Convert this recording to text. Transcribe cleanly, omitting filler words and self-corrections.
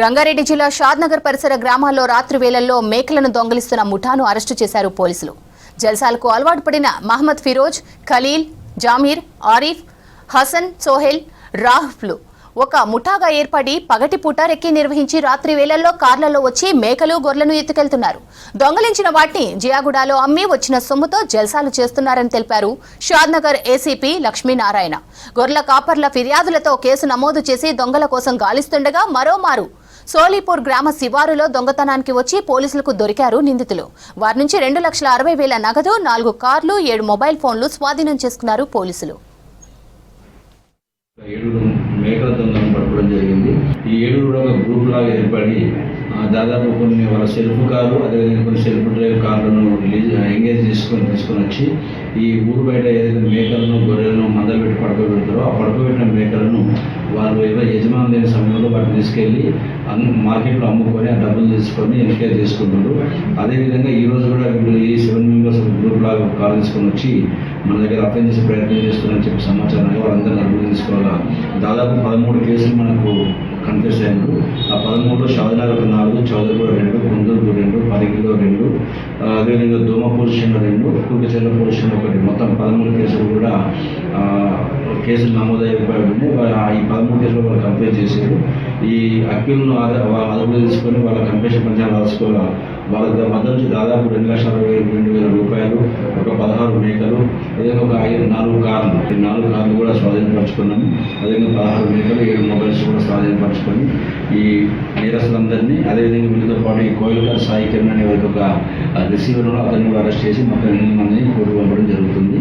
రంగారెడ్డి జిల్లా షాద్నగర్ పరిసర గ్రామాల్లో రాత్రి వేళల్లో మేకలను దొంగిలిస్తున్న ముఠాను అరెస్టు చేశారు పోలీసులు. జల్సాలకు అలవాటు పడిన మహమ్మద్ ఫిరోజ్, ఖలీల్, జామీర్, ఆరిఫ్, హసన్, సోహెల్, రాహ్లు ఒక ముఠాగా ఏర్పడి పగటిపూట రెక్కి నిర్వహించి రాత్రి వేళల్లో కార్లలో వచ్చి మేకలు, గొర్రెలను ఎత్తుకెళ్తున్నారు. దొంగలించిన వాటిని జియాగూడలో అమ్మి వచ్చిన సొమ్ముతో జల్సాలు చేస్తున్నారని తెలిపారు షాద్నగర్ ఏసీపీ లక్ష్మీనారాయణ. గొర్రెల కాపర్ల ఫిర్యాదులతో కేసు నమోదు చేసి దొంగల కోసం గాలిస్తుండగా మరోమారు సోలీపూర్ గ్రామ శివారులో దొంగతనానికి వచ్చి పోలీసులకు దొరికారు నిందితులు. వారి నుంచి 2,60,000 నగదు, 4 కార్లు, 7 మొబైల్ ఫోన్లు స్వాధీనం చేసుకున్నారు పోలీసులు. 7 మేకల దొంగలను పట్టుకోవడం జరిగింది. ఈ 7 కూడా ఒక గ్రూప్ లాగా ఏర్పడి దాదాపు కొన్ని వాళ్ళ సెల్ఫ్ కారు, అదేవిధంగా కొన్ని సెల్ఫ్ డ్రైవ్ కార్లను ఎంగేజ్ తీసుకొని వచ్చి ఈ ఊరు బయట ఏదైతే మేకలను, గొర్రెలను మందలు పెట్టి పడుకోబెడతారో ఆ పడుకోబెట్టిన మేకలను వాళ్ళు ఏదో యజమాని లేని సమయంలో వాటిని తీసుకెళ్ళి మార్కెట్లో అమ్ముకొని ఆ డబ్బులు తీసుకొని ఎన్కేజ్ చేసుకుంటారు. అదేవిధంగా ఈరోజు కూడా ఈ 7 మెంబర్స్ గ్రూప్ లాగా కారు తీసుకొని వచ్చి మన దగ్గర అప్లై చేసే ప్రయత్నం చేస్తున్నారని చెప్పి సమాచారంగా వాళ్ళందరూ అర్థం తీసుకోవాలా. దాదాపు 13 కేసులు మనకు కన్ఫ్యూస్ అయ్యారు. ఆ 13లో షాద్నగర్ 4, చౌదరిగూడ 2, కుందూరు 2, పరిగిలో 2, అదేవిధంగా దోమపూర్ స్టేషన్లో 2, కూకచెర్ల పోలీస్ స్టేషన్ 1, మొత్తం 13 కేసులు కూడా కేసులు నమోదయ్యాయి. ఈ 13 కేసులు వాళ్ళు కంప్లైంట్ చేశారు. ఈ అక్యూలను అదుపులో తీసుకొని వాళ్ళ కంప్లైంట్ పంచాలు రాసుకోవాలి. వాళ్ళ వద్ద నుంచి దాదాపు 2,62,000 రూపాయలు, ఒక 16 మేకలు, అదేవిధంగా ఒక 4 కార్లు, ఈ 4 కార్లు కూడా స్వాధీనపరచుకున్నాము. అదేవిధంగా 16 మేకలు, 7 మొబైల్స్ కూడా స్వాధీనపరచుకొని ఈ నేరస్తులందరినీ, అదేవిధంగా వీళ్ళతో పాటు ఈ కోయిల్కర్ సాయి కిరణ్ అనే ఒక రిసీవర్ను అతన్ని కూడా అరెస్ట్ చేసి మొత్తం 8 మందిని కోర్టు పంపడం జరుగుతుంది.